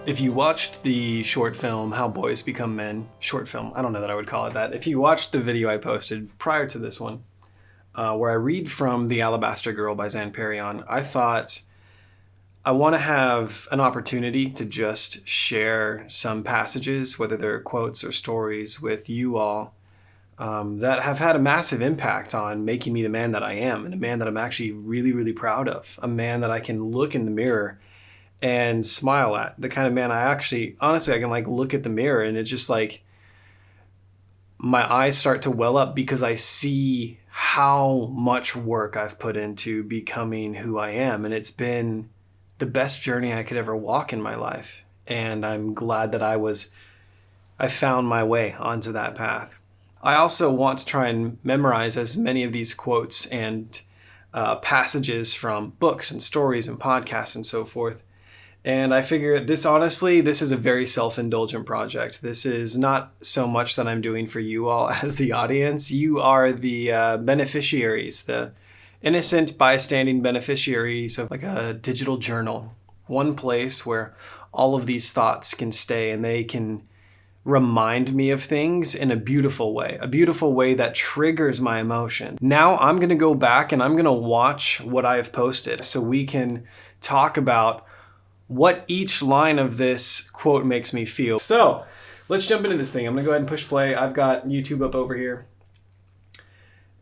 If you watched the short film, How Boys Become Men, short film, I don't know that I would call it that. If you watched the video I posted prior to this one, where I read from The Alabaster Girl by Zan Perion, I thought I want to have an opportunity to just share some passages, whether they're quotes or stories, with you all that have had a massive impact on making me the man that I am, and a man that I'm actually really, really proud of, a man that I can look in the mirror and smile at, the kind of man I actually, honestly, I can like look at the mirror and it's just like my eyes start to well up because I see how much work I've put into becoming who I am. And it's been the best journey I could ever walk in my life. And I'm glad that I found my way onto that path. I also want to try and memorize as many of these quotes and passages from books and stories and podcasts and so forth. And I figure this is a very self-indulgent project. This is not so much that I'm doing for you all as the audience. You are the beneficiaries, the innocent bystanding beneficiaries of like a digital journal. One place where all of these thoughts can stay and they can remind me of things in a beautiful way that triggers my emotion. Now I'm going to go back and I'm going to watch what I have posted so we can talk about what each line of this quote makes me feel. So let's jump into this thing. I'm gonna go ahead and push play. I've got YouTube up over here.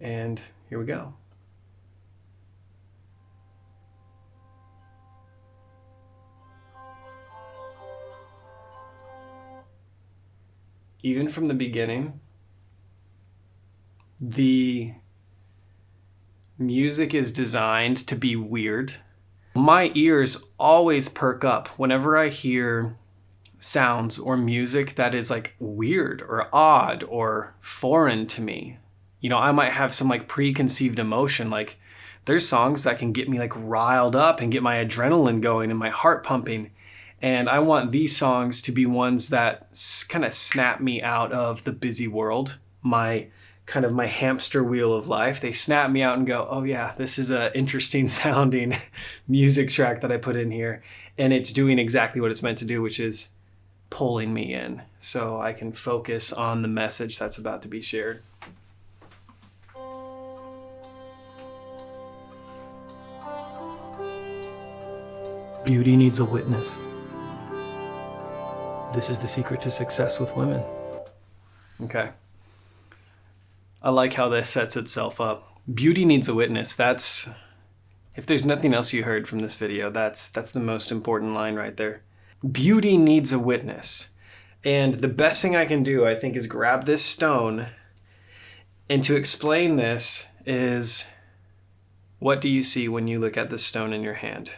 And here we go. Even from the beginning, the music is designed to be weird. My ears always perk up whenever I hear sounds or music that is like weird or odd or foreign to me. You know, I might have some like preconceived emotion. Like there's songs that can get me like riled up and get my adrenaline going and my heart pumping. And I want these songs to be ones that kind of snap me out of the busy world, my hamster wheel of life. They snap me out and go, oh yeah, this is an interesting sounding music track that I put in here. And it's doing exactly what it's meant to do, which is pulling me in so I can focus on the message that's about to be shared. Beauty needs a witness. This is the secret to success with women. Okay. I like how this sets itself up. Beauty needs a witness. That's, if there's nothing else you heard from this video, that's the most important line right there. Beauty needs a witness. And the best thing I can do, I think, is grab this stone. And to explain this is, what do you see when you look at the stone in your hand?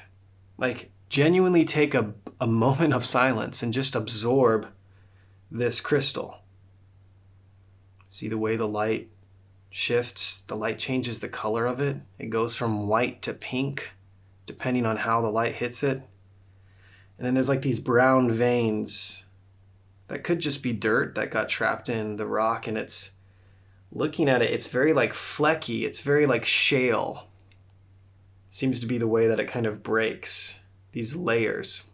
Like, genuinely take a moment of silence and just absorb this crystal. See the way the light shifts, the light changes the color of it. It goes from white to pink, depending on how the light hits it. And then there's like these brown veins that could just be dirt that got trapped in the rock. And it's, looking at it, it's very like flecky. It's very like shale. Seems to be the way that it kind of breaks these layers.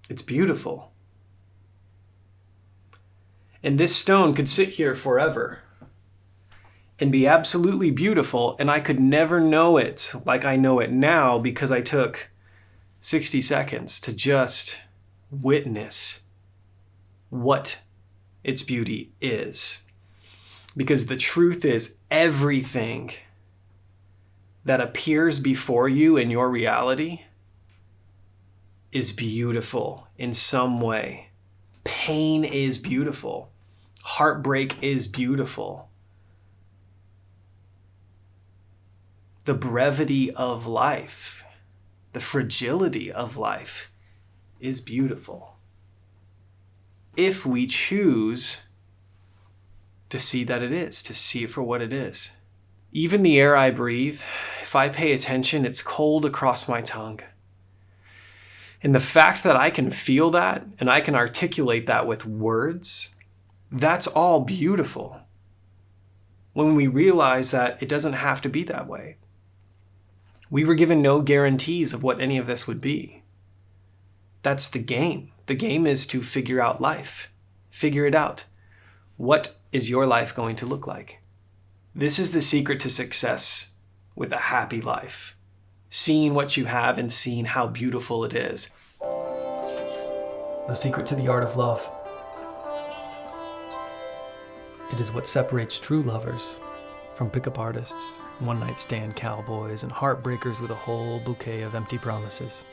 It's beautiful. And this stone could sit here forever and be absolutely beautiful, and I could never know it like I know it now because I took 60 seconds to just witness what its beauty is. Because the truth is, everything that appears before you in your reality is beautiful in some way. Pain is beautiful. Heartbreak is beautiful. The brevity of life, the fragility of life is beautiful. If we choose to see that it is, to see it for what it is. Even the air I breathe, if I pay attention, it's cold across my tongue. And the fact that I can feel that and I can articulate that with words, that's all beautiful. When we realize that it doesn't have to be that way. We were given no guarantees of what any of this would be. That's the game. The game is to figure out life. Figure it out. What is your life going to look like? This is the secret to success with a happy life. Seeing what you have and seeing how beautiful it is. The secret to the art of love. It is what separates true lovers from pickup artists, one-night stand cowboys, and heartbreakers with a whole bouquet of empty promises.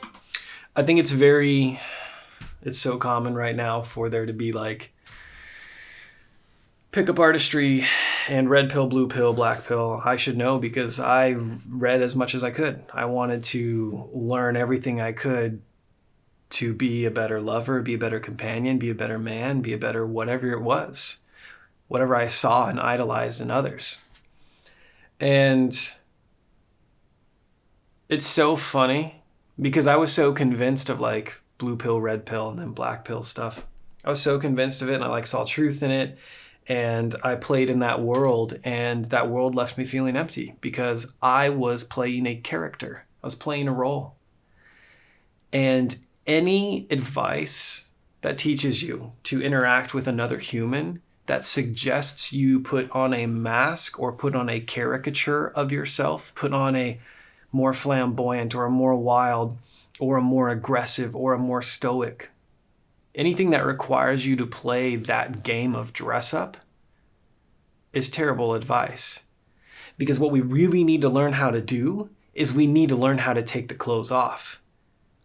I think it's so common right now for there to be like pickup artistry and red pill, blue pill, black pill. I should know because I read as much as I could. I wanted to learn everything I could to be a better lover, be a better companion, be a better man, be a better whatever it was, whatever I saw and idolized in others. And it's so funny because I was so convinced of like blue pill, red pill, and then black pill stuff. I was so convinced of it and I like saw truth in it. And I played in that world, and that world left me feeling empty because I was playing a character. I was playing a role. And any advice that teaches you to interact with another human, that suggests you put on a mask or put on a caricature of yourself, put on a more flamboyant or a more wild or a more aggressive or a more stoic, anything that requires you to play that game of dress up is terrible advice. Because what we really need to learn how to do is we need to learn how to take the clothes off.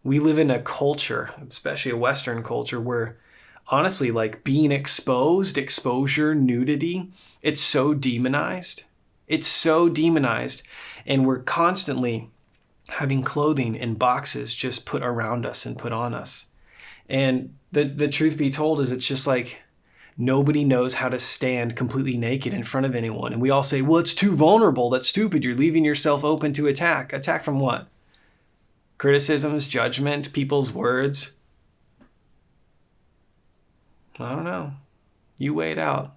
We live in a culture, especially a Western culture, where honestly, like being exposed, exposure, nudity, it's so demonized. It's so demonized. And we're constantly having clothing in boxes just put around us and put on us. And the truth be told is it's just like nobody knows how to stand completely naked in front of anyone. And we all say, well, it's too vulnerable. That's stupid. You're leaving yourself open to attack. Attack from what? Criticisms, judgment, people's words. I don't know. You weigh it out.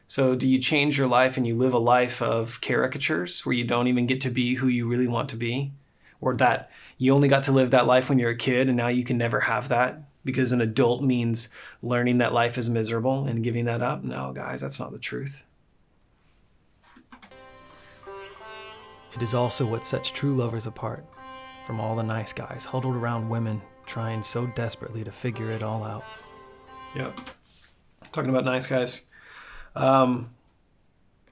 So do you change your life and you live a life of caricatures where you don't even get to be who you really want to be? Or that you only got to live that life when you're a kid and now you can never have that because an adult means learning that life is miserable and giving that up? No, guys, that's not the truth. It is also what sets true lovers apart from all the nice guys huddled around women trying so desperately to figure it all out. Yep. Talking about nice guys.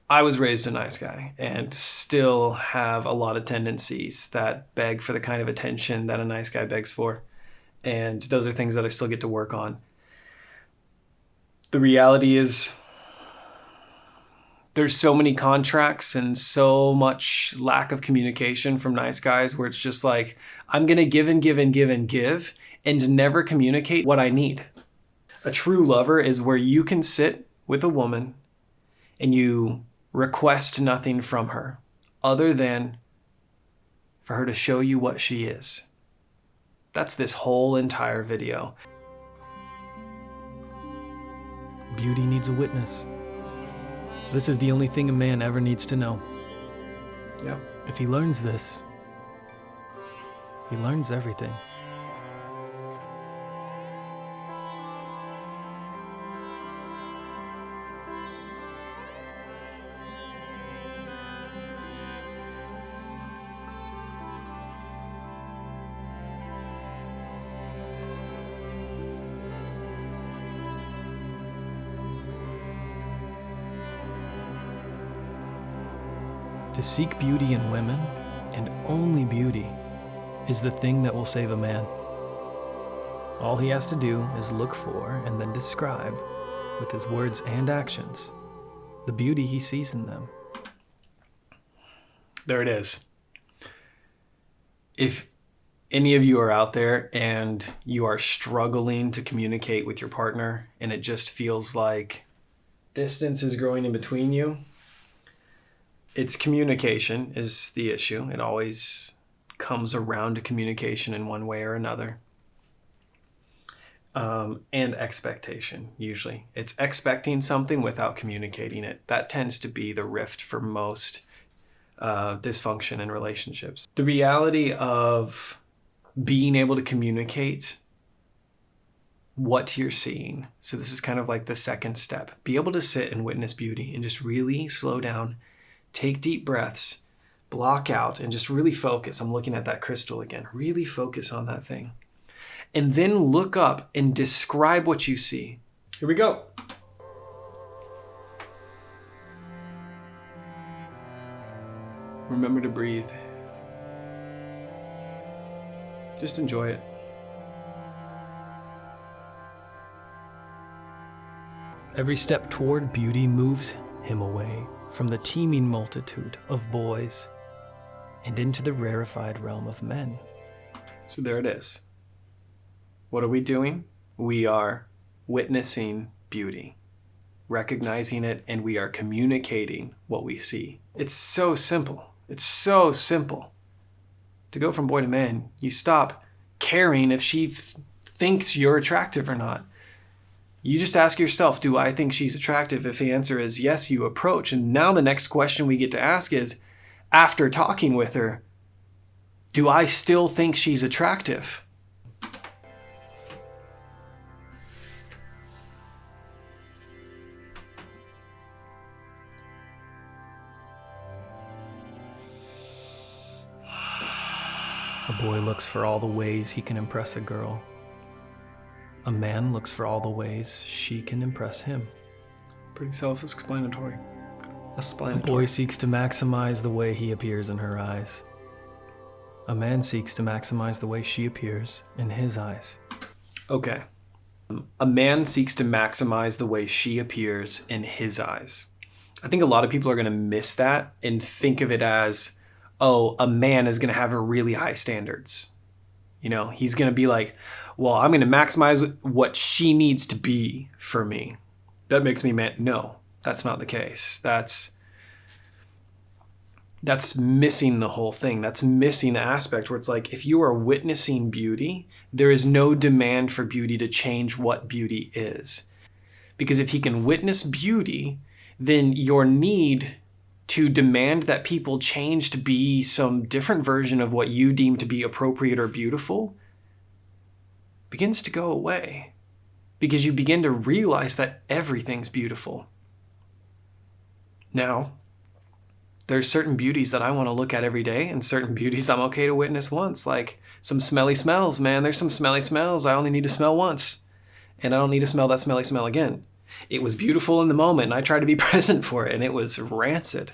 I was raised a nice guy and still have a lot of tendencies that beg for the kind of attention that a nice guy begs for. And those are things that I still get to work on. The reality is there's so many contracts and so much lack of communication from nice guys where it's just like, I'm going to give and give and give and give and never communicate what I need. A true lover is where you can sit with a woman and you request nothing from her other than for her to show you what she is. That's this whole entire video. Beauty needs a witness. This is the only thing a man ever needs to know. Yeah. If he learns this, he learns everything. To seek beauty in women, and only beauty, is the thing that will save a man. All he has to do is look for and then describe, with his words and actions, the beauty he sees in them. There it is. If any of you are out there and you are struggling to communicate with your partner and it just feels like distance is growing in between you, it's communication is the issue. It always comes around to communication in one way or another. And expectation, usually. It's expecting something without communicating it. That tends to be the rift for most dysfunction in relationships. The reality of being able to communicate what you're seeing. So this is kind of like the second step. Be able to sit and witness beauty and just really slow down, take deep breaths, block out, and just really focus. I'm looking at that crystal again. Really focus on that thing. And then look up and describe what you see. Here we go. Remember to breathe. Just enjoy it. Every step toward beauty moves him away from the teeming multitude of boys and into the rarefied realm of men. So there it is. What are we doing? We are witnessing beauty, recognizing it, and we are communicating what we see. It's so simple. It's so simple. To go from boy to man, you stop caring if she thinks you're attractive or not. You just ask yourself, do I think she's attractive? If the answer is yes, you approach. And now the next question we get to ask is, after talking with her, do I still think she's attractive? A boy looks for all the ways he can impress a girl. A man looks for all the ways she can impress him. Pretty self-explanatory. A boy seeks to maximize the way he appears in her eyes. A man seeks to maximize the way she appears in his eyes. Okay. A man seeks to maximize the way she appears in his eyes. I think a lot of people are going to miss that and think of it as, oh, a man is going to have really high standards. You know, he's going to be like, well, I'm going to maximize what she needs to be for me. That makes me man. No, that's not the case. That's missing the whole thing. That's missing the aspect where it's like, if you are witnessing beauty, there is no demand for beauty to change what beauty is. Because if he can witness beauty, then your need to demand that people change to be some different version of what you deem to be appropriate or beautiful begins to go away, because you begin to realize that everything's beautiful. Now, there's certain beauties that I want to look at every day and certain beauties I'm okay to witness once, like some smelly smells, man. There's some smelly smells I only need to smell once, and I don't need to smell that smelly smell again. It was beautiful in the moment, and I tried to be present for it, and it was rancid.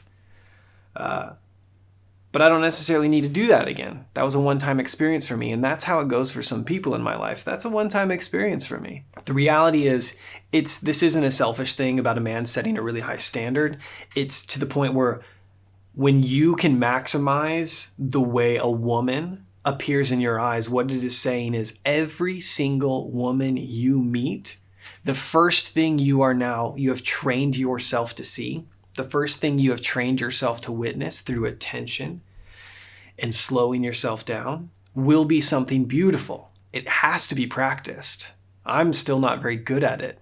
But I don't necessarily need to do that again. That was a one-time experience for me, and that's how it goes for some people in my life. That's a one-time experience for me. The reality is, this isn't a selfish thing about a man setting a really high standard. It's to the point where when you can maximize the way a woman appears in your eyes, what it is saying is every single woman you meet, the first thing you have trained yourself to see, the first thing you have trained yourself to witness through attention and slowing yourself down will be something beautiful. It has to be practiced. I'm still not very good at it.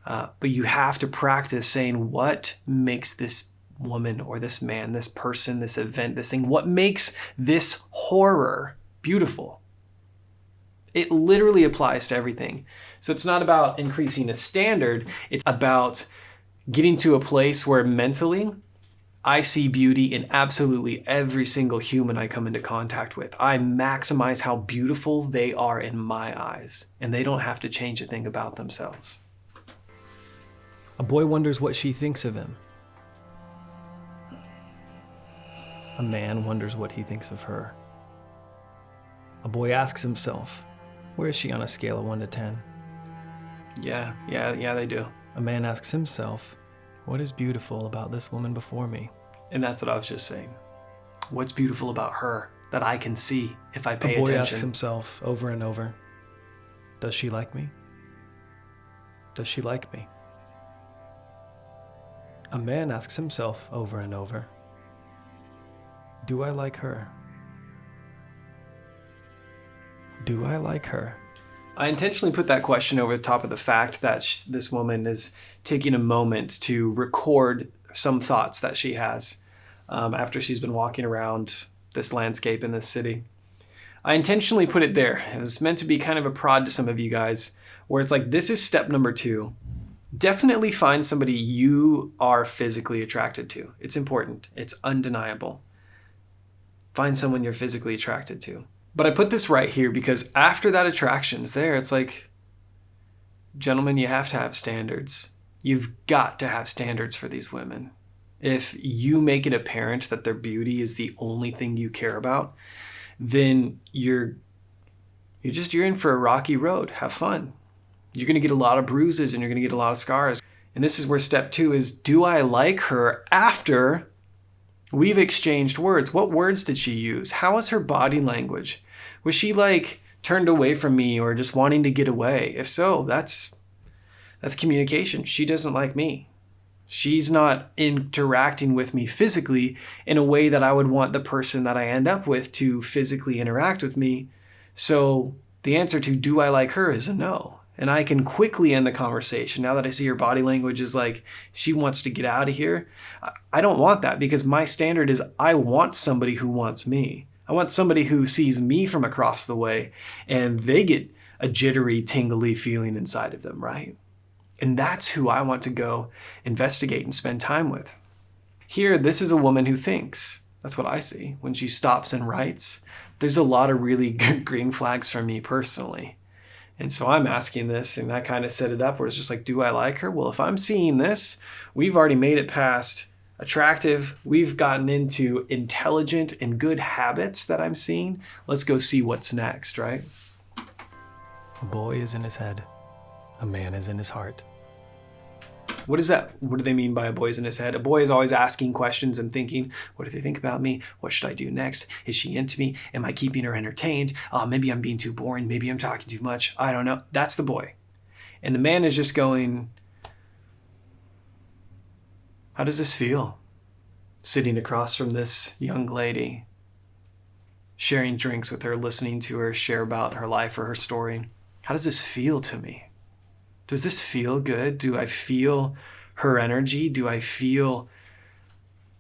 But you have to practice saying, what makes this woman or this man, this person, this event, this thing, what makes this horror beautiful? It literally applies to everything. So it's not about increasing a standard. It's about getting to a place where mentally I see beauty in absolutely every single human I come into contact with. I maximize how beautiful they are in my eyes, and they don't have to change a thing about themselves. A boy wonders what she thinks of him. A man wonders what he thinks of her. A boy asks himself, where is she on a scale of 1 to 10? Yeah, they do. A man asks himself, what is beautiful about this woman before me? And that's what I was just saying. What's beautiful about her that I can see if I pay attention? A boy asks himself over and over, does she like me? Does she like me? A man asks himself over and over, do I like her? Do I like her? I intentionally put that question over the top of the fact that this woman is taking a moment to record some thoughts that she has after she's been walking around this landscape in this city. I intentionally put it there. It was meant to be kind of a prod to some of you guys where it's like, this is step number 2. Definitely find somebody you are physically attracted to. It's important. It's undeniable. Find someone you're physically attracted to. But I put this right here because after that attraction's there, it's like, gentlemen, you have to have standards. You've got to have standards for these women. If you make it apparent that their beauty is the only thing you care about, then you're in for a rocky road. Have fun. You're going to get a lot of bruises and you're going to get a lot of scars. And this is where step 2 is, do I like her after we've exchanged words? What words did she use? How was her body language? Was she like turned away from me or just wanting to get away? If so, that's communication. She doesn't like me. She's not interacting with me physically in a way that I would want the person that I end up with to physically interact with me. So the answer to do I like her is a no. And I can quickly end the conversation now that I see her body language is like she wants to get out of here. I don't want that, because my standard is I want somebody who wants me. I want somebody who sees me from across the way and they get a jittery, tingly feeling inside of them, right? And that's who I want to go investigate and spend time with. Here, this is a woman who thinks. That's what I see. When she stops and writes, there's a lot of really good green flags for me personally. And so I'm asking this, and that kind of set it up where it's just like, do I like her? Well, if I'm seeing this, we've already made it past attractive. We've gotten into intelligent and good habits that I'm seeing. Let's go see what's next, right? A boy is in his head. A man is in his heart. What is that? What do they mean by a boy is in his head? A boy is always asking questions and thinking, what do they think about me? What should I do next? Is she into me? Am I keeping her entertained? Maybe I'm being too boring. Maybe I'm talking too much. I don't know. That's the boy. And the man is just going, how does this feel? Sitting across from this young lady, sharing drinks with her, listening to her share about her life or her story. How does this feel to me? Does this feel good? Do I feel her energy? Do I feel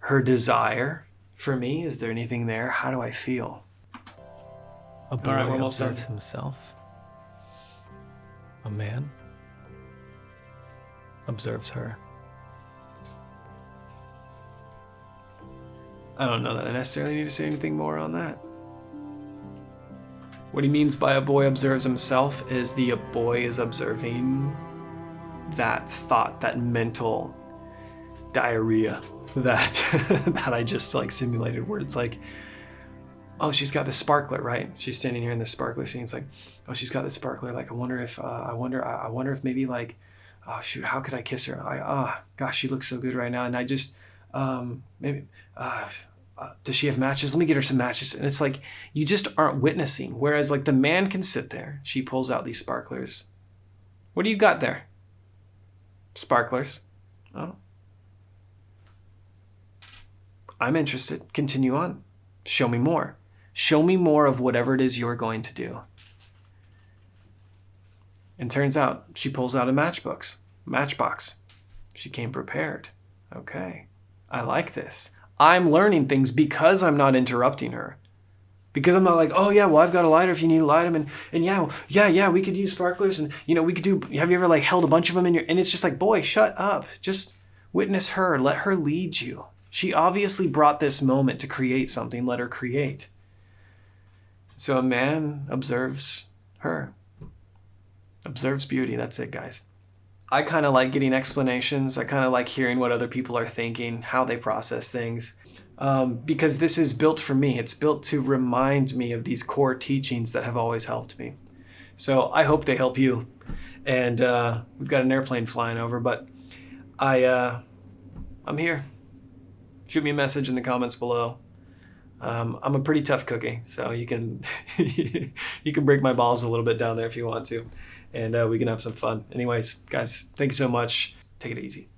her desire for me? Is there anything there? How do I feel? A boy observes himself. A man observes her. I don't know that I necessarily need to say anything more on that. What he means by a boy observes himself is the boy is observing that thought, that mental diarrhea that that I just like simulated, where it's like, oh, she's got this sparkler, right? She's standing here in this sparkler scene. It's like, oh, she's got this sparkler. Like, I wonder if maybe like, oh shoot, how could I kiss her? Gosh, she looks so good right now. And I just, maybe, does she have matches? Let me get her some matches. And it's like, you just aren't witnessing. Whereas like the man can sit there. She pulls out these sparklers. What do you got there? Sparklers. Oh. I'm interested. Continue on. Show me more. Show me more of whatever it is you're going to do. And turns out she pulls out a matchbox. She came prepared. Okay. I like this. I'm learning things because I'm not interrupting her. Because I'm not like, oh yeah, well, I've got a lighter if you need to light them. And yeah, we could use sparklers. And, we could do, have you ever like held a bunch of them in your, and it's just like, boy, shut up. Just witness her. Let her lead you. She obviously brought this moment to create something. Let her create. So a man observes her. Observes beauty. That's it, guys. I kind of like getting explanations. I kind of like hearing what other people are thinking, how they process things, because this is built for me. It's built to remind me of these core teachings that have always helped me. So I hope they help you. And we've got an airplane flying over, but I'm here. Shoot me a message in the comments below. I'm a pretty tough cookie, so you can you can break my balls a little bit down there if you want to. And we can have some fun. Anyways, guys, thank you so much. Take it easy.